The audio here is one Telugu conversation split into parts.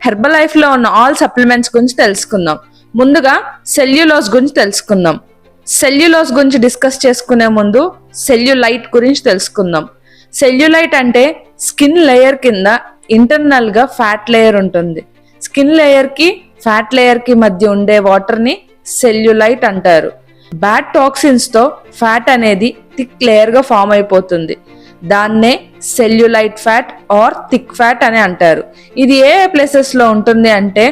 హెర్బల్ లైఫ్ లో ఉన్న ఆల్ సప్లిమెంట్స్ గురించి తెలుసుకుందాం. ముందుగా సెల్యులోజ్ గురించి తెలుసుకుందాం. సెల్యులోజ్ గురించి డిస్కస్ చేసుకునే ముందు సెల్యులైట్ గురించి తెలుసుకుందాం. సెల్యులైట్ అంటే స్కిన్ లేయర్ కింద ఇంటర్నల్ గా ఫ్యాట్ లేయర్ ఉంటుంది. స్కిన్ లేయర్ కి ఫ్యాట్ లేయర్ కి మధ్య ఉండే వాటర్ ని సెల్యులైట్ అంటారు. బ్యాడ్ టాక్సిన్స్ తో ఫ్యాట్ అనేది థిక్ లేయర్ గా ఫామ్ అయిపోతుంది. దాన్నే cellulite fat are thick fat అని అంటారు. ఇది ఏ ప్లేసెస్ లో ఉంటుంది అంటే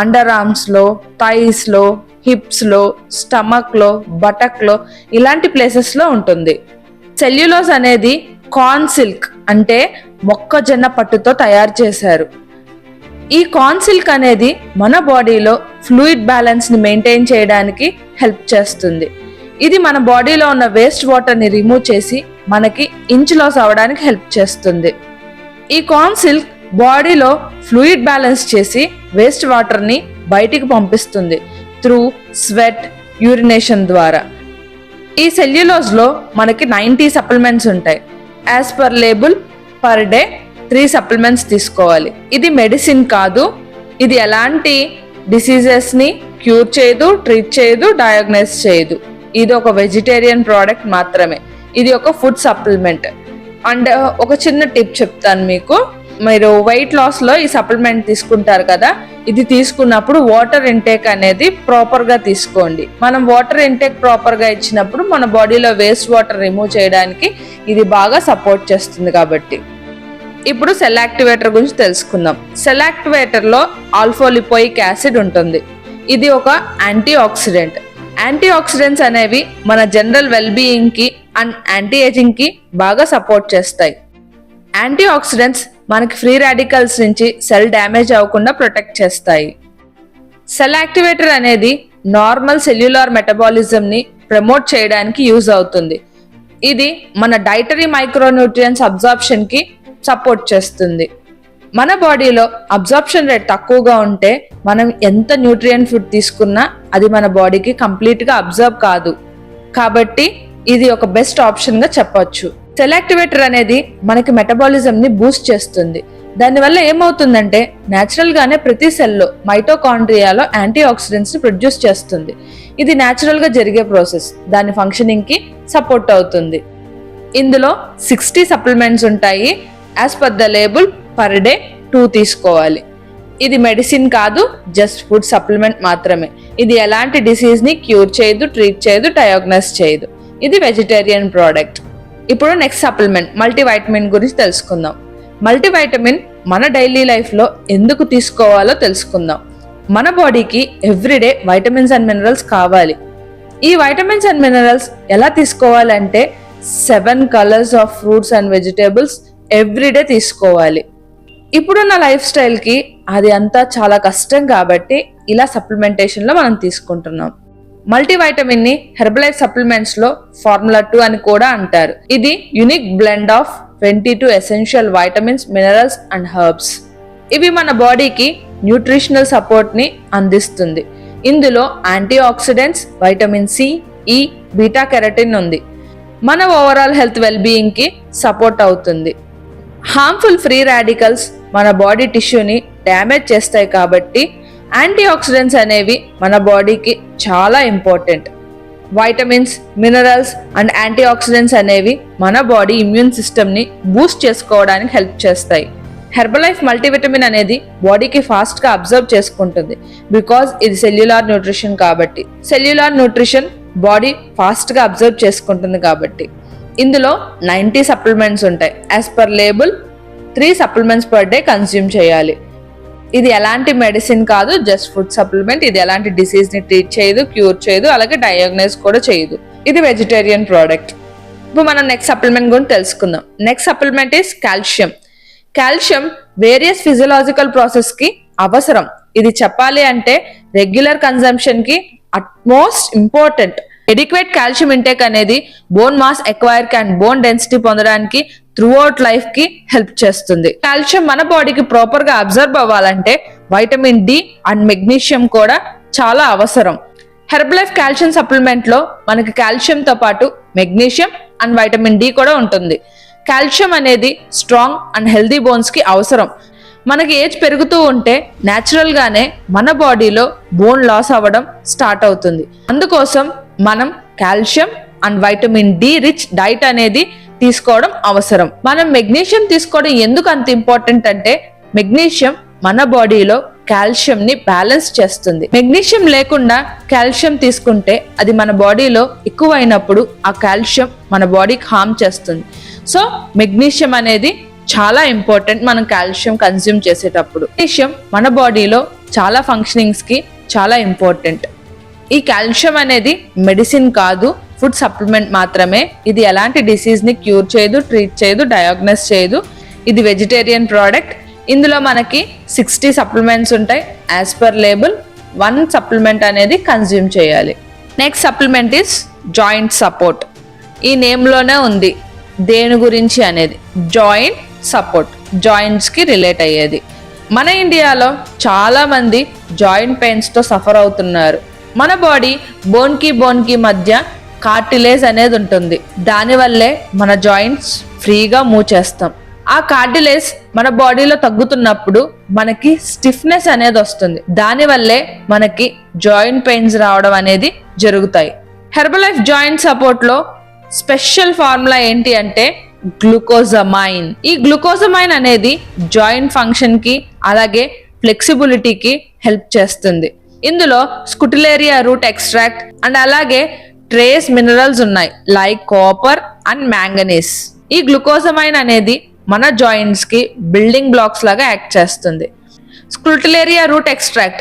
అండర్ ఆర్మ్స్ లో, థైస్ లో, హిప్స్ లో, స్టమక్ లో, బటక్ లో ఇలాంటి ప్లేసెస్ లో ఉంటుంది. సెల్యులోజ్ అనేది కార్న్ సిల్క్ అంటే మొక్కజొన్న పట్టుతో తయారు చేశారు. ఈ కార్న్ సిల్క్ అనేది మన బాడీలో ఫ్లూయిడ్ బ్యాలెన్స్ ని మెయింటైన్ చేయడానికి హెల్ప్ చేస్తుంది. ఇది మన బాడీలో ఉన్న వేస్ట్ వాటర్ ని రిమూవ్ చేసి మనకి ఇంచ్ లాస్ అవడానికి హెల్ప్ చేస్తుంది. ఈ కార్న్ సిల్క్ బాడీలో ఫ్లూయిడ్ బ్యాలెన్స్ చేసి వేస్ట్ వాటర్ ని బయటికి పంపిస్తుంది త్రూ స్వెట్, యూరినేషన్ ద్వారా. ఈ సెల్యులోజ్ లో మనకి 90 సప్లిమెంట్స్ ఉంటాయి. As per label per day 3 supplements తీసుకోవాలి. ఇది మెడిసిన్ కాదు. ఇది ఎలాంటి డిసీజెస్ ని క్యూర్ చేయదు, ట్రీట్ చేయదు, డయాగ్నోస్ చేయదు. ఇది ఒక వెజిటేరియన్ ప్రోడక్ట్ మాత్రమే. ఇది ఒక ఫుడ్ సప్లిమెంట్. అండ్ ఒక చిన్న టిప్ చెప్తాను మీకు. మీరు వెయిట్ లాస్ లో ఈ సప్లిమెంట్ తీసుకుంటారు కదా, ఇది తీసుకున్నప్పుడు వాటర్ ఇంటేక్ అనేది ప్రాపర్ గా తీసుకోండి. మనం వాటర్ ఇంటేక్ ప్రాపర్ గా ఇచ్చినప్పుడు మన బాడీలో వేస్ట్ వాటర్ రిమూవ్ చేయడానికి ఇది బాగా సపోర్ట్ చేస్తుంది. కాబట్టి ఇప్పుడు సెల్ యాక్టివేటర్ గురించి తెలుసుకుందాం. సెల్ యాక్టివేటర్ లో ఆల్ఫోలిపోయిక్ యాసిడ్ ఉంటుంది. ఇది ఒక యాంటీ ఆక్సిడెంట్. యాంటీ ఆక్సిడెంట్స్ అనేవి మన జనరల్ వెల్ బీయింగ్ కి అండ్ యాంటీ ఏజింగ్ కి బాగా సపోర్ట్ చేస్తాయి. యాంటీ ఆక్సిడెంట్స్ మనకి ఫ్రీ రాడికల్స్ నుంచి సెల్ డ్యామేజ్ అవ్వకుండా ప్రొటెక్ట్ చేస్తాయి. సెల్ యాక్టివేటర్ అనేది నార్మల్ సెల్యులార్ మెటబాలిజం ని ప్రమోట్ చేయడానికి యూజ్ అవుతుంది. ఇది మన డైటరీ మైక్రోన్యూట్రియన్స్ అబ్జార్ప్షన్ కి సపోర్ట్ చేస్తుంది. మన బాడీలో అబ్జార్ప్షన్ రేట్ తక్కువగా ఉంటే మనం ఎంత న్యూట్రియంట్ ఫుడ్ తీసుకున్నా అది మన బాడీకి కంప్లీట్ గా అబ్జర్వ్ కాదు. కాబట్టి ఇది ఒక బెస్ట్ ఆప్షన్ గా చెప్పొచ్చు. సెల్ యాక్టివేటర్ అనేది మనకి మెటబాలిజం ని బూస్ట్ చేస్తుంది. దానివల్ల ఏమవుతుందంటే న్యాచురల్ గానే ప్రతి సెల్లో మైటోకాండ్రియాలో యాంటీ ఆక్సిడెంట్స్ ని ప్రొడ్యూస్ చేస్తుంది. ఇది న్యాచురల్ గా జరిగే ప్రాసెస్. దాని ఫంక్షనింగ్ కి సపోర్ట్ అవుతుంది. ఇందులో 60 సప్లిమెంట్స్ ఉంటాయి. As per the label per day 2 తీసుకోవాలి. ఇది మెడిసిన్ కాదు, జస్ట్ ఫుడ్ సప్లిమెంట్ మాత్రమే. ఇది ఎలాంటి డిసీజ్ ని క్యూర్ చేయదు, ట్రీట్ చేయదు, డయాగ్నోస్ చేయదు. ఇది వెజిటేరియన్ ప్రోడక్ట్. ఇప్పుడు నెక్స్ట్ సప్లిమెంట్ మల్టీవైటమిన్ గురించి తెలుసుకుందాం. మల్టీవైటమిన్ మన డైలీ లైఫ్ లో ఎందుకు తీసుకోవాలో తెలుసుకుందాం. మన బాడీకి ఎవ్రీడే వైటమిన్స్ అండ్ మినరల్స్ కావాలి. ఈ వైటమిన్స్ అండ్ మినరల్స్ ఎలా తీసుకోవాలంటే 7 colours of fruits and vegetables everyday తీసుకోవాలి. ఇప్పుడున్న లైఫ్ స్టైల్ కి అది అంతా చాలా కష్టం కాబట్టి ఇలా సప్లిమెంటేషన్ లో మనం తీసుకుంటున్నాం. మల్టీవైటమిన్ ని హెర్బలైఫ్ సప్లిమెంట్స్ లో ఫార్ములా 2 అని కూడా అంటారు. ఇది unique blend of 22 essential vitamins, minerals and herbs. ఇవి మన బాడీకి న్యూట్రిషనల్ సపోర్ట్ ని అందిస్తుంది. ఇందులో antioxidants, vitamin C, E, beta carotene ఉంది. మన ఓవరాల్ హెల్త్ వెల్ బీయింగ్ కి సపోర్ట్ అవుతుంది. హార్మ్ఫుల్ ఫ్రీ రాడికల్స్ మన బాడీ టిష్యూని డ్యామేజ్ చేస్తాయి కాబట్టి యాంటీ ఆక్సిడెంట్స్ అనేవి మన బాడీకి చాలా important. Vitamins, minerals and antioxidants అనేవి మన బాడీ ఇమ్యూన్ సిస్టమ్ ని బూస్ట్ చేసుకోవడానికి హెల్ప్ చేస్తాయి. హెర్బలైఫ్ మల్టీవిటమిన్ అనేది బాడీకి ఫాస్ట్ గా అబ్జర్వ్ చేసుకుంటుంది. బికాజ్ ఇది సెల్యులార్ న్యూట్రిషన్ కాబట్టి. సెల్యులార్ న్యూట్రిషన్ బాడీ ఫాస్ట్ గా అబ్జర్వ్ చేసుకుంటుంది కాబట్టి. ఇందులో 90 సప్లిమెంట్స్ ఉంటాయి. As per label 3 supplements per day consume చేయాలి. ఇది ఎలాంటి మెడిసిన్ కాదు, జస్ట్ ఫుడ్ సప్లిమెంట్. ఇది ఎలాంటి డిసీజ్ ని ట్రీట్ చేయదు, క్యూర్ చేయదు, అలాగే డయాగ్నోస్ కూడా చేయదు. ఇది వెజిటేరియన్ ప్రోడక్ట్. ఇప్పుడు మనం నెక్స్ట్ సప్లిమెంట్ గురించి తెలుసుకుందాం. Next supplement is calcium. Calcium various physiological process కి అవసరం. ఇది చెప్పాలి అంటే రెగ్యులర్ కన్జంప్షన్ కి utmost important. Adequate calcium intake అనేది bone mass acquire and bone density పొందడానికి త్రూ అవుట్ లైఫ్ కి హెల్ప్ చేస్తుంది. కాల్షియం మన బాడీకి ప్రాపర్ గా అబ్జర్వ్ అవ్వాలంటే వైటమిన్ డి అండ్ మెగ్నీషియం కూడా చాలా అవసరం. హెర్బలైఫ్ కాల్షియం సప్లిమెంట్ లో మనకి కాల్షియం తో పాటు మెగ్నీషియం అండ్ వైటమిన్ డి కూడా ఉంటుంది. కాల్షియం అనేది స్ట్రాంగ్ అండ్ హెల్దీ బోన్స్ కి అవసరం. మనకి ఏజ్ పెరుగుతూ ఉంటే న్యాచురల్ గానే మన బాడీలో బోన్ లాస్ అవ్వడం స్టార్ట్ అవుతుంది. అందుకోసం మనం calcium and vitamin D rich diet అనేది తీసుకోవడం అవసరం. మనం మెగ్నీషియం తీసుకోవడం ఎందుకు అంత ఇంపార్టెంట్ అంటే మెగ్నీషియం మన బాడీలో కాల్షియం ని బ్యాలెన్స్ చేస్తుంది. మెగ్నీషియం లేకుండా కాల్షియం తీసుకుంటే అది మన బాడీలో ఎక్కువ అయినప్పుడు ఆ కాల్షియం మన బాడీకి హార్మ్ చేస్తుంది. సో మెగ్నీషియం అనేది చాలా ఇంపార్టెంట్ మనం కాల్షియం కన్స్యూమ్ చేసేటప్పుడు. మెగ్నీషియం మన బాడీలో చాలా ఫంక్షనింగ్స్ కి చాలా ఇంపార్టెంట్. ఈ కాల్షియం అనేది మెడిసిన్ కాదు, ఫుడ్ సప్లిమెంట్ మాత్రమే. ఇది ఎలాంటి డిసీజ్ ని క్యూర్ చేయదు, ట్రీట్ చేయదు, డయాగ్నోస్ చేయదు. ఇది వెజిటేరియన్ ప్రోడక్ట్. ఇందులో మనకి 60 సప్లిమెంట్స్ ఉంటాయి. యాజ్ పర్ లేబుల్ 1 సప్లిమెంట్ అనేది కన్స్యూమ్ చేయాలి. Next supplement is joint support. ఈ నేమ్లోనే ఉంది దేని గురించి అనేది. జాయింట్ సపోర్ట్, జాయింట్స్ కి రిలేట్ అయ్యేది. మన ఇండియాలో చాలా మంది జాయింట్ పెయిన్స్ తో సఫర్ అవుతున్నారు. మన బాడీ బోన్ కి మధ్య కార్టిలేజ్ అనేది ఉంటుంది. దానివల్లే మన జాయింట్స్ ఫ్రీగా మూవ్ చేస్తాం. ఆ కార్టిలేజ్ మన బాడీలో తగ్గుతున్నప్పుడు మనకి స్టిఫ్నెస్ అనేది వస్తుంది. దానివల్లే మనకి జాయింట్ పెయిన్స్ రావడం అనేది జరుగుతాయి. హెర్బలైఫ్ జాయింట్ సపోర్ట్ లో స్పెషల్ ఫార్ములా ఏంటి అంటే గ్లూకోజమైన్. ఈ గ్లూకోజమైన్ అనేది జాయింట్ ఫంక్షన్ కి అలాగే ఫ్లెక్సిబిలిటీకి హెల్ప్ చేస్తుంది. ఇందులో స్కుటిలేరియా రూట్ ఎక్స్ట్రాక్ట్ అండ్ అలాగే ట్రేస్ మినరల్స్ ఉన్నాయి లైక్ కాపర్ అండ్ మ్యాంగనీస్. ఈ గ్లూకోజమైన్ అనేది మన జాయింట్స్ కి బిల్డింగ్ బ్లాక్స్ లాగా యాక్ట్ చేస్తుంది. స్కుటిలేరియా రూట్ ఎక్స్ట్రాక్ట్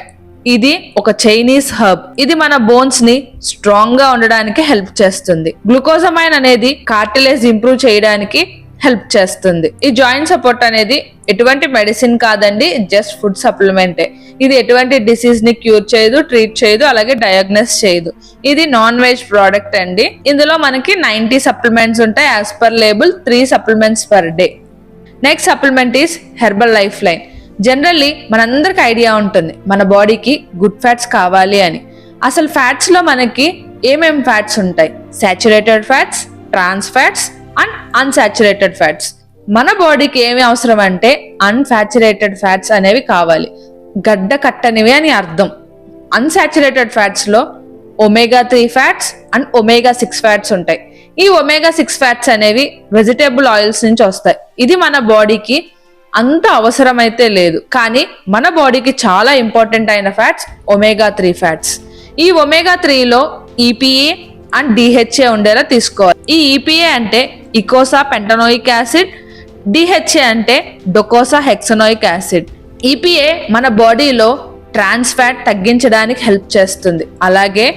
ఇది ఒక చైనీస్ హర్బ్. ఇది మన బోన్స్ ని స్ట్రాంగ్ గా ఉండడానికి హెల్ప్ చేస్తుంది. గ్లూకోజమైన్ అనేది కార్టిలేజ్ ఇంప్రూవ్ చేయడానికి హెల్ప్ చేస్తుంది. ఈ జాయింట్ సపోర్ట్ అనేది ఎటువంటి మెడిసిన్ కాదండి, జస్ట్ ఫుడ్ సప్లిమెంటే. ఇది ఎటువంటి డిసీజ్ ని క్యూర్ చేయదు, ట్రీట్ చేయదు, అలాగే డయాగ్నోస్ చేయదు. ఇది నాన్ వెజ్ ప్రోడక్ట్ అండి. ఇందులో మనకి 90 సప్లిమెంట్స్ ఉంటాయి. As per label 3 supplements per day. Next supplement is herbal life line. Generally మనందరికి ఐడియా ఉంటుంది మన బాడీకి గుడ్ ఫ్యాట్స్ కావాలి అని. అసలు ఫ్యాట్స్ లో మనకి ఏమేం ఫ్యాట్స్ ఉంటాయి? Saturated fats, trans fats and unsaturated fats. మన బాడీకి ఏమి అవసరం అంటే అన్సాచురేటెడ్ ఫ్యాట్స్ అనేవి కావాలి, గడ్డ కట్టనివి అని అర్థం. అన్సాచురేటెడ్ ఫ్యాట్స్ లో omega 3 fats and omega 6 fats ఉంటాయి. ఈ ఒమేగా 6 ఫ్యాట్స్ అనేవి వెజిటేబుల్ ఆయిల్స్ నుంచి వస్తాయి. ఇది మన బాడీకి అంత అవసరం అయితే లేదు, కానీ మన బాడీకి చాలా ఇంపార్టెంట్ అయిన ఫ్యాట్స్ ఒమేగా 3 ఫ్యాట్స్. ఈ ఒమేగా 3లో ఈపీఏ అండ్ డిహెచ్ఏ ఉండేలా తీసుకోవాలి. ఈ ఈపీఏ అంటే ఇకోసా పెంటనోయిక్ యాసిడ్, డిహెచ్ఏ అంటే డొకోసా హెక్సనోయిక్ యాసిడ్. ఈపీఏ మన బాడీలో ట్రాన్స్ ఫ్యాట్ తగ్గించడానికి హెల్ప్ చేస్తుంది. అలాగే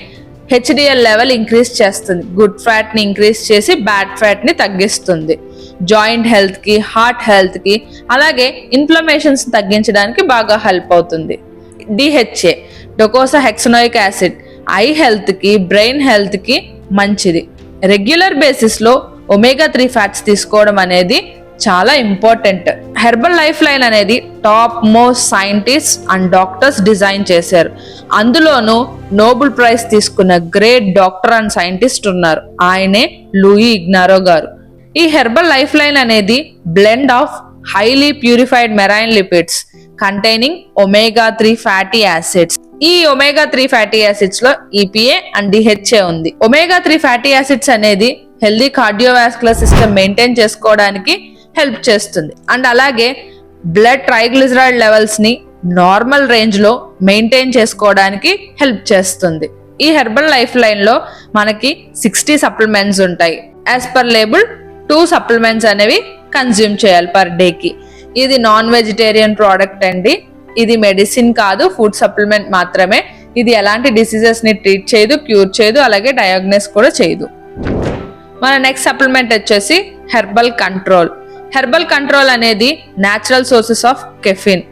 హెచ్డిఎల్ లెవెల్ ఇంక్రీజ్ చేస్తుంది. గుడ్ ఫ్యాట్ ని ఇంక్రీజ్ చేసి బ్యాడ్ ఫ్యాట్ ని తగ్గిస్తుంది. జాయింట్ హెల్త్ కి, హార్ట్ హెల్త్ కి, అలాగే ఇన్ఫ్లమేషన్స్ తగ్గించడానికి బాగా హెల్ప్ అవుతుంది. డిహెచ్ఏ డొకోసా హెక్సనోయిక్ యాసిడ్ ఐ హెల్త్ కి, బ్రెయిన్ హెల్త్ కి మంచిది. రెగ్యులర్ బేసిస్ లో ఒమేగా 3 ఫ్యాట్స్ తీసుకోవడం అనేది చాలా ఇంపార్టెంట్. హెర్బల్ లైఫ్ లైన్ అనేది top most scientist and doctors design చేశారు. అందులోనూ నోబెల్ ప్రైజ్ తీసుకున్న గ్రేట్ డాక్టర్ అండ్ సైంటిస్ట్ ఉన్నారు. ఆయనే లూయి ఇగ్నారో గారు. ఈ హెర్బల్ లైఫ్ లైన్ అనేది blend of highly purified marine lipids containing omega 3 fatty acids. ఈ ఒమేగా 3 ఫ్యాటీ యాసిడ్స్ లో ఈపీఏ అండ్ డిహెచ్ఏ ఉంది. ఒమేగా 3 ఫ్యాటీ యాసిడ్స్ అనేది హెల్దీ కార్డియోవాస్కులర్ సిస్టమ్ మెయింటైన్ చేసుకోవడానికి హెల్ప్ చేస్తుంది. అండ్ అలాగే బ్లడ్ ట్రైగ్లిజరైడ్ లెవెల్స్ ని నార్మల్ రేంజ్ లో మెయింటైన్ చేసుకోవడానికి హెల్ప్ చేస్తుంది. ఈ హెర్బల్ లైఫ్ లైన్ లో మనకి 60 సప్లిమెంట్స్ ఉంటాయి. యాజ్ పర్ లేబుల్ 2 సప్లిమెంట్స్ అనేవి కన్జ్యూమ్ చేయాలి పర్ డేకి. ఇది నాన్ వెజిటేరియన్ ప్రోడక్ట్ అండి. ఇది మెడిసిన్ కాదు, ఫుడ్ సప్లిమెంట్ మాత్రమే. ఇది ఎలాంటి డిసీజెస్ ని ట్రీట్ చేయదు, క్యూర్ చేయదు, అలాగే డయాగ్నోస్ కూడా చేయదు. మన నెక్స్ట్ సప్లిమెంట్ వచ్చేసి హెర్బల్ కంట్రోల్. హెర్బల్ కంట్రోల్ అనేది natural sources of caffeine.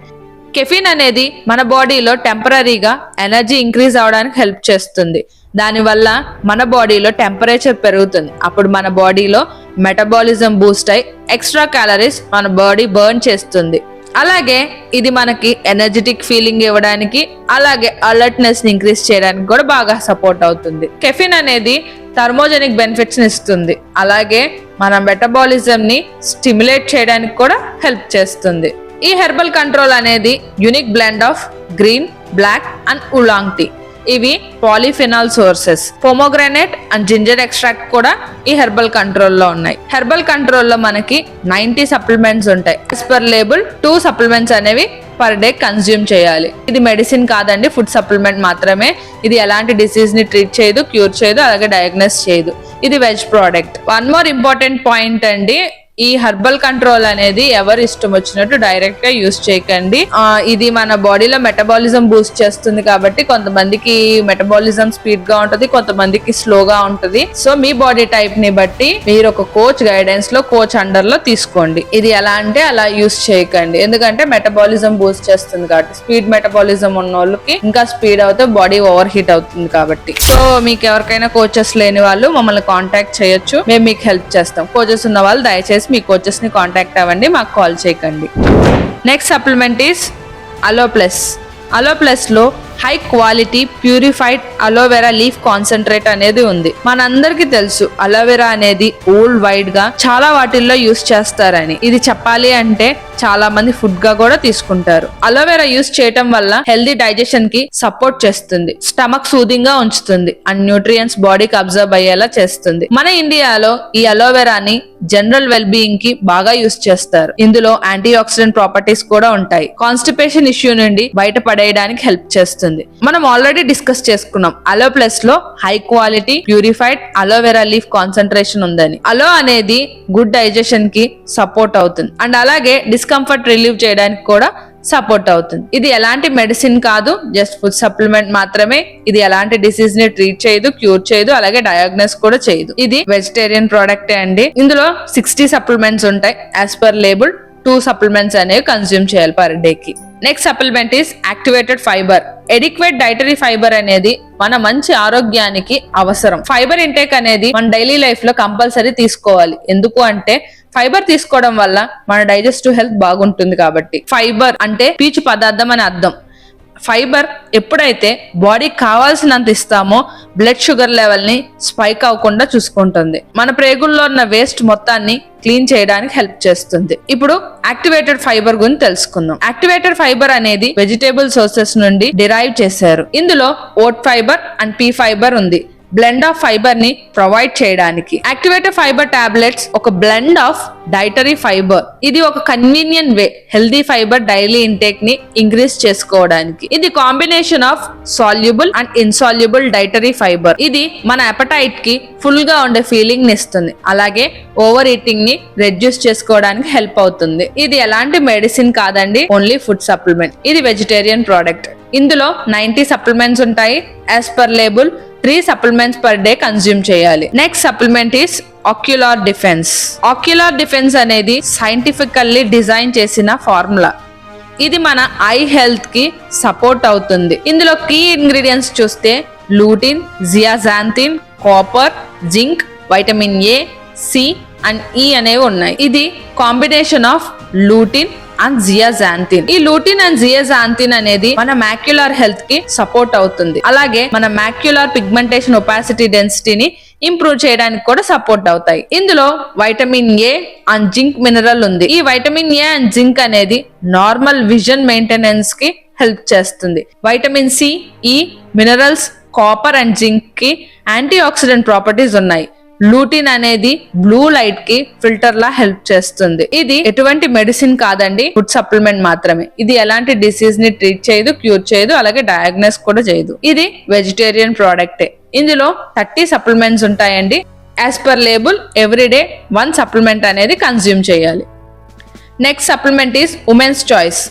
Caffeine అనేది మన బాడీలో టెంపరీగా ఎనర్జీ ఇంక్రీజ్ అవడానికి హెల్ప్ చేస్తుంది. దానివల్ల మన బాడీలో టెంపరేచర్ పెరుగుతుంది. అప్పుడు మన బాడీలో మెటబాలిజం బూస్ట్ అయి ఎక్స్ట్రా క్యాలరీస్ మన బాడీ బర్న్ చేస్తుంది. అలాగే ఇది మనకి ఎనర్జెటిక్ ఫీలింగ్ ఇవ్వడానికి, అలాగే అలర్ట్నెస్ ని ఇంక్రీజ్ చేయడానికి కూడా బాగా సపోర్ట్ అవుతుంది. కెఫిన్ అనేది థర్మోజెనిక్ బెనిఫిట్స్ ని ఇస్తుంది. అలాగే మన మెటబాలిజం ని స్టిమ్యులేట్ చేయడానికి కూడా హెల్ప్ చేస్తుంది. ఈ హెర్బల్ కంట్రోల్ అనేది unique blend of green, black and oolong tea. ఇవి polyphenol sources. Pomegranate and ginger extract కూడా ఈ హెర్బల్ కంట్రోల్ లో ఉన్నాయి. హెర్బల్ కంట్రోల్ లో మనకి 90 సప్లిమెంట్స్ ఉంటాయి. యాజ్ పర్ లేబుల్ 2 సప్లిమెంట్స్ అనేవి పర్ డే కన్స్యూమ్ చేయాలి. ఇది మెడిసిన్ కాదండి, ఫుడ్ సప్లిమెంట్ మాత్రమే. ఇది ఎలాంటి డిసీజ్ ని ట్రీట్ చేయదు, క్యూర్ చేయదు, అలాగే డయాగ్నోస్ చేయదు. ఇది veg product. One more important point అండి, ఈ హెర్బల్ కంట్రోల్ అనేది ఎవరు ఇష్టం వచ్చినట్టు డైరెక్ట్ గా యూస్ చేయకండి. ఇది మన బాడీలో మెటబాలిజం బూస్ట్ చేస్తుంది కాబట్టి కొంతమందికి మెటబాలిజం స్పీడ్ గా ఉంటది, కొంతమందికి స్లోగా ఉంటది. సో మీ బాడీ టైప్ ని బట్టి మీరు ఒక కోచ్ గైడెన్స్ లో, కోచ్ అండర్ లో తీసుకోండి. ఇది ఎలా అంటే అలా యూస్ చేయకండి, ఎందుకంటే మెటబాలిజం బూస్ట్ చేస్తుంది కాబట్టి. స్పీడ్ మెటబాలిజం ఉన్న వాళ్ళకి ఇంకా స్పీడ్ అవుతే బాడీ ఓవర్ హీట్ అవుతుంది కాబట్టి. సో మీకు ఎవరికైనా కోచెస్ లేని వాళ్ళు మమ్మల్ని కాంటాక్ట్ చేయొచ్చు, మేము మీకు హెల్ప్ చేస్తాం. కోచెస్ ఉన్న వాళ్ళు దయచేసి మీ కోచెస్ ని కాంటాక్ట్ అవ్వండి, మాకు కాల్ చేయకండి. Next supplement is Aloplus. Aloplus లో high quality purified aloe vera leaf concentrate అనేది ఉంది. మనందరికి తెలుసు అలోవెరా అనేది వరల్డ్ వైడ్ గా చాలా వాటిల్లో యూస్ చేస్తారని. ఇది చెప్పాలి అంటే చాలా మంది ఫుడ్ గా కూడా తీసుకుంటారు. అలోవెరా యూస్ చేయటం వల్ల హెల్దీ డైజెషన్ కి సపోర్ట్ చేస్తుంది, స్టమక్ సూదింగ్ గా ఉంచుతుంది అండ్ న్యూట్రియన్స్ బాడీకి అబ్జర్వ్ అయ్యేలా చేస్తుంది. మన ఇండియాలో ఈ అలోవెరాని జనరల్ వెల్ బీయింగ్ కి బాగా యూస్ చేస్తారు. ఇందులో యాంటీ ఆక్సిడెంట్ ప్రాపర్టీస్ కూడా ఉంటాయి. కాన్స్టిపేషన్ ఇష్యూ నుండి బయటపడేయడానికి హెల్ప్ చేస్తుంది. మనం ఆల్రెడీ డిస్కస్ చేసుకున్నాం అలోప్లస్ లో high quality purified aloe vera leaf concentration ఉందని. అలో అనేది గుడ్ డైజెషన్ కి సపోర్ట్ అవుతుంది అండ్ అలాగే డిస్కంఫర్ట్ రిలీవ్ చేయడానికి కూడా సపోర్ట్ అవుతుంది. ఇది ఎలాంటి మెడిసిన్ కాదు, జస్ట్ ఫుడ్ సప్లిమెంట్ మాత్రమే. ఇది ఎలాంటి డిసీజ్ ని ట్రీట్ చేయదు, క్యూర్ చేయదు, అలాగే డయాగ్నోస్ కూడా చేయదు. ఇది వెజిటేరియన్ ప్రోడక్టే అండి. ఇందులో 60 సప్లిమెంట్స్ ఉంటాయి. యాజ్ పర్ లేబుల్ 2 సప్లిమెంట్స్ అనేవి కన్స్యూమ్ చేయాలి పర్ డే కి. Next supplement is activated fiber. Adequate dietary fibre అనేది మన మంచి ఆరోగ్యానికి అవసరం. ఫైబర్ ఇంటేక్ అనేది మన డైలీ లైఫ్ లో కంపల్సరీ తీసుకోవాలి. ఎందుకు అంటే ఫైబర్ తీసుకోవడం వల్ల మన డైజెస్టివ్ హెల్త్ బాగుంటుంది కాబట్టి. ఫైబర్ అంటే పీచు పదార్థం అని అర్థం. ఫైబర్ ఎప్పుడైతే బాడీకి కావాల్సినంత ఇస్తామో బ్లడ్ షుగర్ లెవెల్ ని స్పైక్ అవ్వకుండా చూసుకుంటుంది. మన ప్రేగుల్లో ఉన్న వేస్ట్ మొత్తాన్ని క్లీన్ చేయడానికి హెల్ప్ చేస్తుంది. ఇప్పుడు యాక్టివేటెడ్ ఫైబర్ గురించి తెలుసుకుందాం. యాక్టివేటెడ్ ఫైబర్ అనేది వెజిటేబుల్ సోర్సెస్ నుండి డిరైవ్ చేశారు. ఇందులో vote fibre and P fibre ఉంది. బ్లెండ్ ఆఫ్ ఫైబర్ ని ప్రొవైడ్ చేయడానికి. యాక్టివేటెడ్ ఫైబర్ టాబ్లెట్స్ ఒక బ్లెండ్ ఆఫ్ డైటరీ ఫైబర్. ఇది ఒక కన్వీనియంట్ వే హెల్దీ ఫైబర్ డైలీ ఇంటేక్ ని ఇంక్రీజ్ చేసుకోవడానికి. ఇది combination of soluble and insoluble dietary fibre. ఇది మన అపటైట్ కి ఫుల్ గా ఉండే ఫీలింగ్ ని ఇస్తుంది, అలాగే ఓవర్ ఈటింగ్ ని రెడ్యూస్ చేసుకోవడానికి హెల్ప్ అవుతుంది. ఇది ఎలాంటి మెడిసిన్ కాదండి, ఓన్లీ ఫుడ్ సప్లిమెంట్. ఇది వెజిటేరియన్ ప్రోడక్ట్. ఇందులో 90 సప్లిమెంట్స్ ఉంటాయి. As per label 3 supplements per day consume చేయాలి. Next supplement is ocular defence. Ocular defence అనేది సైంటిఫికల్లీ డిజైన్ చేసిన ఫార్ములా. ఇది మన ఐ హెల్త్ కి సపోర్ట్ అవుతుంది. ఇందులో కీ ఇంగ్రీడియంట్స్ చూస్తే lutein, zeaxanthin, copper, zinc, vitamin A, C and E అనేవి ఉన్నాయి. ఇది combination of lutein and zeaxanthin. ఈ లూటిన్ అండ్ జియాజాంతిన్ అనేది మన మాక్యులార్ హెల్త్ కి సపోర్ట్ అవుతుంది. అలాగే మన మాక్యులార్ పిగ్మెంటేషన్, ఒపాసిటీ, డెన్సిటీని ఇంప్రూవ్ చేయడానికి కూడా సపోర్ట్ అవుతాయి. ఇందులో vitamin A and zinc mineral ఉంది. ఈ వైటమిన్ ఏ అండ్ జింక్ అనేది నార్మల్ విజన్ మెయింటెనెన్స్ కి హెల్ప్ చేస్తుంది. వైటమిన్ సి, ఈ మినరల్స్, కాపర్ అండ్ జింక్ కి యాంటీ ఆక్సిడెంట్ ప్రాపర్టీస్ ఉన్నాయి. లూటిన్ అనేది బ్లూ లైట్ కి ఫిల్టర్ లా హెల్ప్ చేస్తుంది. ఇది ఎటువంటి మెడిసిన్ కాదండి, ఫుడ్ సప్లిమెంట్ మాత్రమే. ఇది ఎలాంటి డిసీజ్ ని ట్రీట్ చేయదు, క్యూర్ చేయదు, అలాగే డయాగ్నోస్ కూడా చేయదు. ఇది వెజిటేరియన్ ప్రోడక్టే. ఇందులో 30 సప్లిమెంట్స్ ఉంటాయండి. As per label everyday 1 supplement అనేది కన్స్యూమ్ చేయాలి. Next supplement is women's choice.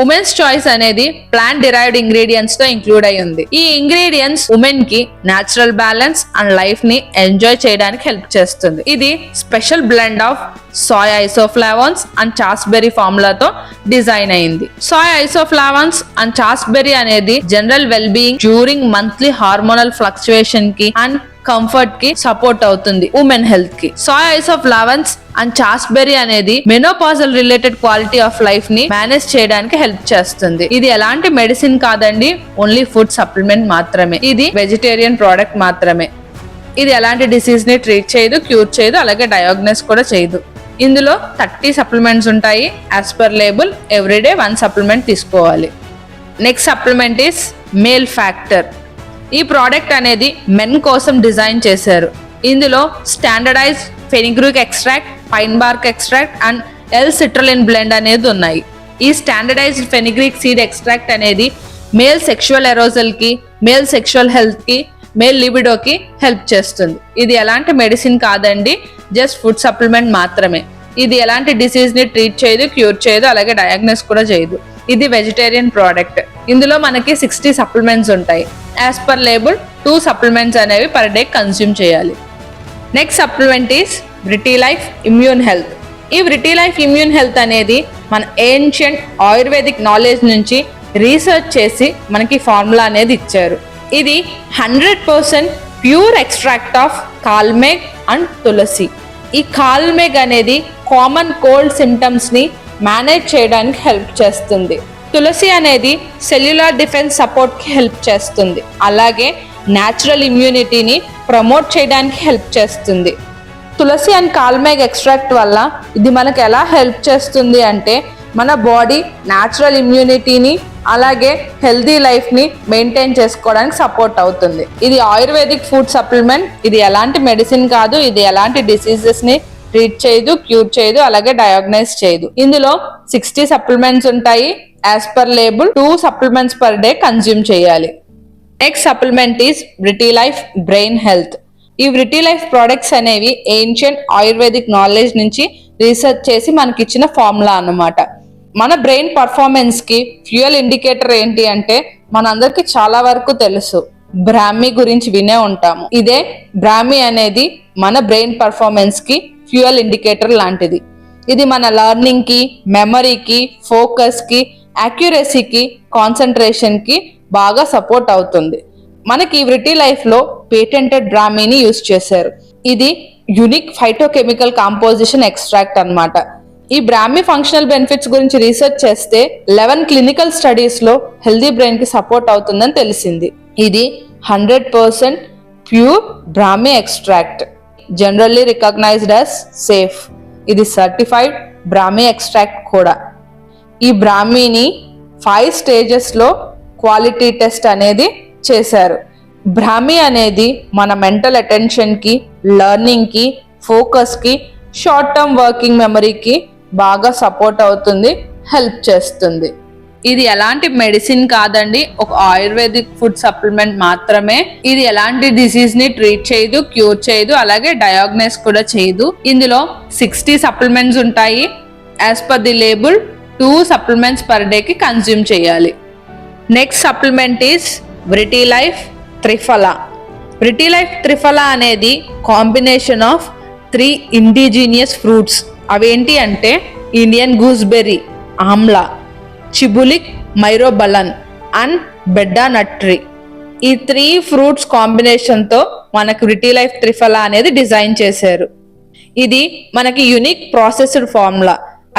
Women's choice అనేది ప్లాంట్ డిరైవ్డ్ ఇంగ్రీడియంట్స్ తో ఇంక్లూడ్ అయి ఉంది. ఈ ఇంగ్రీడియంట్స్ ఉమెన్ కి నేచురల్ బ్యాలెన్స్ అండ్ లైఫ్ ని ఎంజాయ్ చేయడానికి హెల్ప్ చేస్తుంది. ఇది special blend of soy isoflavones and chasteberry ఫార్ములాతో డిజైన్ అయింది. సోయ్ ఐసోఫ్లావోన్స్ అండ్ చాస్బెర్రీ అనేది general well being during monthly hormonal fluctuation కి అండ్ కంఫర్ట్ కి సపోర్ట్ అవుతుంది ఉమెన్ హెల్త్ కి. సోయ్ ఐసోఫ్లావోన్స్ అండ్ చాస్బెర్రీ అనేది menopausal related quality of life ని మేనేజ్ చేయడానికి హెల్ప్ చేస్తుంది. ఇది ఎలాంటి మెడిసిన్ కాదండి, ఓన్లీ ఫుడ్ సప్లిమెంట్ మాత్రమే. ఇది వెజిటేరియన్ ప్రోడక్ట్ మాత్రమే. ఇది ఎలాంటి డిసీజ్ ని ట్రీట్ చేయదు, క్యూర్ చేయదు, అలాగే డయాగ్నోస్ కూడా చేయదు. ఇందులో 30 సప్లిమెంట్స్ ఉంటాయి. As per label everyday 1 supplement తీసుకోవాలి. Next supplement is male factor. ఈ ప్రోడక్ట్ అనేది మెన్ కోసం డిజైన్ చేశారు. ఇందులో standardise fenugreek extract, pine bark extract and L-సిట్రలిన్ బ్లెండ్ అనేది ఉన్నాయి. ఈ స్టాండర్డైజ్డ్ ఫెనిగ్రీక్ సీడ్ ఎక్స్ట్రాక్ట్ అనేది మేల్ సెక్షువల్ ఎరోజల్కి, మేల్ సెక్షువల్ హెల్త్కి, మేల్ లిబిడోకి హెల్ప్ చేస్తుంది. ఇది ఎలాంటి మెడిసిన్ కాదండి, జస్ట్ ఫుడ్ సప్లిమెంట్ మాత్రమే. ఇది ఎలాంటి డిసీజ్ని ట్రీట్ చేయదు, క్యూర్ చేయదు, అలాగే డయాగ్నోస్ కూడా చేయదు. ఇది వెజిటేరియన్ ప్రోడక్ట్. ఇందులో మనకి 60 సప్లిమెంట్స్ ఉంటాయి. యాజ్ పర్ లేబుల్ 2 సప్లిమెంట్స్ అనేవి పర్ డే కన్స్యూమ్ చేయాలి. Next supplement is Britilife immune health. ఈ బ్రిటీలైఫ్ ఇమ్యూన్ హెల్త్ అనేది మన ఏన్షియంట్ ఆయుర్వేదిక్ నాలెడ్జ్ నుంచి రీసెర్చ్ చేసి మనకి ఫార్ములా అనేది ఇచ్చారు. ఇది 100% pure extract of kalmegh and tulsi. ఈ కాల్మేగ్ అనేది కామన్ కోల్డ్ సిమ్టమ్స్ని మేనేజ్ చేయడానికి హెల్ప్ చేస్తుంది. తులసి అనేది సెల్యులార్ డిఫెన్స్ సపోర్ట్కి హెల్ప్ చేస్తుంది. అలాగే న్యాచురల్ ఇమ్యూనిటీని ప్రమోట్ చేయడానికి హెల్ప్ చేస్తుంది. తులసి అండ్ కాల్మేగ్ ఎక్స్ట్రాక్ట్ వల్ల ఇది మనకు ఎలా హెల్ప్ చేస్తుంది అంటే మన బాడీ న్యాచురల్ ఇమ్యూనిటీని అలాగే హెల్దీ లైఫ్ని మెయింటైన్ చేసుకోవడానికి సపోర్ట్ అవుతుంది. ఇది ఆయుర్వేదిక్ ఫుడ్ సప్లిమెంట్. ఇది ఎలాంటి మెడిసిన్ కాదు. ఇది ఎలాంటి డిసీజెస్ని ట్రీట్ చేయదు, క్యూర్ చేయదు, అలాగే డయాగ్నైజ్ చేయదు. ఇందులో 60 సప్లిమెంట్స్ ఉంటాయి. As per label 2 supplements per day consume చేయాలి. Next supplement is Britilife brain health. ఈ బ్రిటీలైఫ్ ప్రోడక్ట్స్ అనేవి ఏన్షియంట్ ఆయుర్వేదిక్ నాలెడ్జ్ నుంచి రీసెర్చ్ చేసి మనకి ఇచ్చిన ఫార్ములా అన్నమాట. మన బ్రెయిన్ పర్ఫార్మెన్స్ కి ఫ్యూయల్ ఇండికేటర్ ఏంటి అంటే మనందరికి చాలా వరకు తెలుసు, బ్రాహ్మీ గురించి వినే ఉంటాము. ఇదే బ్రాహ్మీ అనేది మన బ్రెయిన్ పర్ఫార్మెన్స్ కి ఫ్యూయల్ ఇండికేటర్ లాంటిది. ఇది మన లెర్నింగ్ కి, మెమరీకి, ఫోకస్ కి, యాక్యురసీకి, కాన్సన్ట్రేషన్ కి బాగా సపోర్ట్ అవుతుంది. మనకి బ్రిటీలైఫ్ లో పేటెంటెడ్ బ్రాహ్మీని యూజ్ చేశారు. ఇది యునిక్ ఫైటోకెమికల్ కాంపోజిషన్ ఎక్స్ట్రాక్ట్ అన్నమాట. ఈ బ్రాహ్మీ ఫంక్షనల్ బెనిఫిట్స్ గురించి రీసెర్చ్ చేస్తే 11 క్లినికల్ స్టడీస్ లో హెల్దీ బ్రెయిన్ కి సపోర్ట్ అవుతుందని తెలిసింది. ఇది 100% pure brahmi extract, generally recognised as safe. ఇది సర్టిఫైడ్ బ్రాహ్మీ ఎక్స్ట్రాక్ట్ కూడా. ఈ బ్రాహ్మీని 5 స్టేజెస్ లో క్వాలిటీ టెస్ట్ అనేది చేశారు. బ్రాహ్మీ అనేది మన మెంటల్ అటెన్షన్ కి, లెర్నింగ్ కి, ఫోకస్ కి, షార్ట్ టర్మ్ వర్కింగ్ మెమరీకి బాగా సపోర్ట్ అవుతుంది, హెల్ప్ చేస్తుంది. ఇది ఎలాంటి మెడిసిన్ కాదండి, ఒక ఆయుర్వేదిక్ ఫుడ్ సప్లిమెంట్ మాత్రమే. ఇది ఎలాంటి డిసీజ్ ని ట్రీట్ చేయదు, క్యూర్ చేయదు, అలాగే డయాగ్నైజ్ కూడా చేయదు. ఇందులో 60 సప్లిమెంట్స్ ఉంటాయి. As per the label 2 supplements per day కి కన్స్యూమ్ చేయాలి. Next supplement is Britilife triphala. Britilife triphala అనేది కాంబినేషన్ ఆఫ్ 3 ఇండిజీనియస్ ఫ్రూట్స్. అవేంటి అంటే Indian gooseberry, amla, chebulic myrobalan and bedda nut tree. ఈ 3 ఫ్రూట్స్ కాంబినేషన్తో మనకు బ్రిటీలైఫ్ త్రిఫలా అనేది డిజైన్ చేశారు. ఇది మనకి యునిక్ ప్రాసెస్డ్ ఫార్ములా,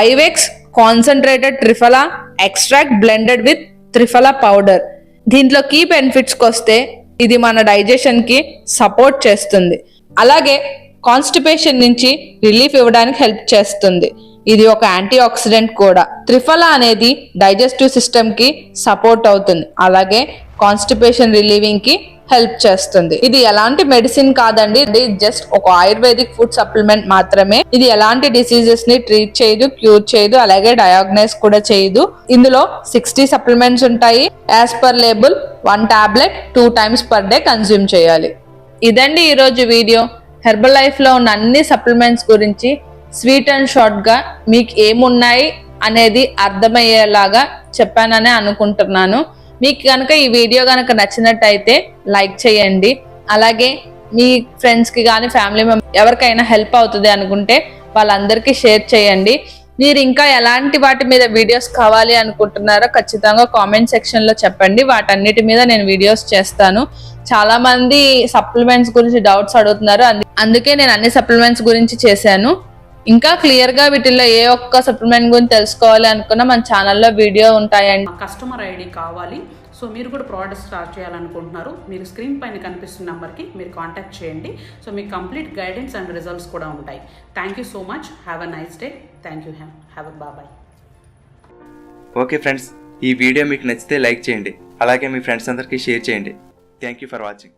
ఐవెక్స్ concentrated triphala extract blended with triphala powder. దీంట్లో కీ బెనిఫిట్స్కి వస్తే ఇది మన డైజెషన్కి సపోర్ట్ చేస్తుంది, అలాగే కాన్స్టిపేషన్ నుంచి రిలీఫ్ ఇవ్వడానికి హెల్ప్ చేస్తుంది. ఇది ఒక యాంటీ ఆక్సిడెంట్ కూడా. త్రిఫలా అనేది డైజెస్టివ్ సిస్టమ్ కి సపోర్ట్ అవుతుంది, అలాగే కాన్స్టిపేషన్ రిలీవింగ్ కి హెల్ప్ చేస్తుంది. ఇది ఎలాంటి మెడిసిన్ కాదండి, ఇది జస్ట్ ఒక ఆయుర్వేదిక్ ఫుడ్ సప్లిమెంట్ మాత్రమే. ఇది ఎలాంటి డిసీజెస్ ని ట్రీట్ చేయదు, క్యూర్ చేయదు, అలాగే డయాగ్నైజ్ కూడా చేయదు. ఇందులో 60 సప్లిమెంట్స్ ఉంటాయి. As per label 1 tablet 2 times per day consume చేయాలి. ఇదండి ఈరోజు వీడియో. హెర్బల్ లైఫ్ లో ఉన్న అన్ని సప్లిమెంట్స్ గురించి స్వీట్ అండ్ షార్ట్ గా మీకు ఏమున్నాయి అనేది అర్థమయ్యేలాగా చెప్పానని అనుకుంటున్నాను. మీకు కనుక ఈ వీడియో కనుక నచ్చినట్టయితే లైక్ చేయండి, అలాగే మీ ఫ్రెండ్స్ కి కానీ ఫ్యామిలీ మెంబర్ ఎవరికైనా హెల్ప్ అవుతుంది అనుకుంటే వాళ్ళందరికీ షేర్ చేయండి. మీరు ఇంకా ఎలాంటి వాటి మీద వీడియోస్ కావాలి అనుకుంటున్నారో ఖచ్చితంగా కామెంట్ సెక్షన్ లో చెప్పండి. వాటన్నిటి మీద నేను వీడియోస్ చేస్తాను. చాలా మంది సప్లిమెంట్స్ గురించి డౌట్స్ అడుగుతున్నారు, అందుకే నేను అన్ని సప్లిమెంట్స్ గురించి చేశాను. ఇంకా క్లియర్గా వీటిల్లో ఏ ఒక్క సప్లిమెంట్ గురించి తెలుసుకోవాలి అనుకున్నా మన ఛానల్లో వీడియో ఉంటాయండి. కస్టమర్ ఐడి కావాలి. సో మీరు కూడా ప్రోడక్ట్ స్టార్ట్ చేయాలనుకుంటున్నారు, మీరు స్క్రీన్ పైన కనిపిస్తున్న నెంబర్కి మీరు కాంటాక్ట్ చేయండి. సో మీకు కంప్లీట్ గైడెన్స్ అండ్ రిజల్ట్స్ కూడా ఉంటాయి. Thank you so much. Have a nice day. Thank you. Have a bye. Okay friends, ఈ వీడియో మీకు నచ్చితే లైక్ చేయండి, అలాగే మీ ఫ్రెండ్స్ అందరికీ షేర్ చేయండి. Thank you for watching.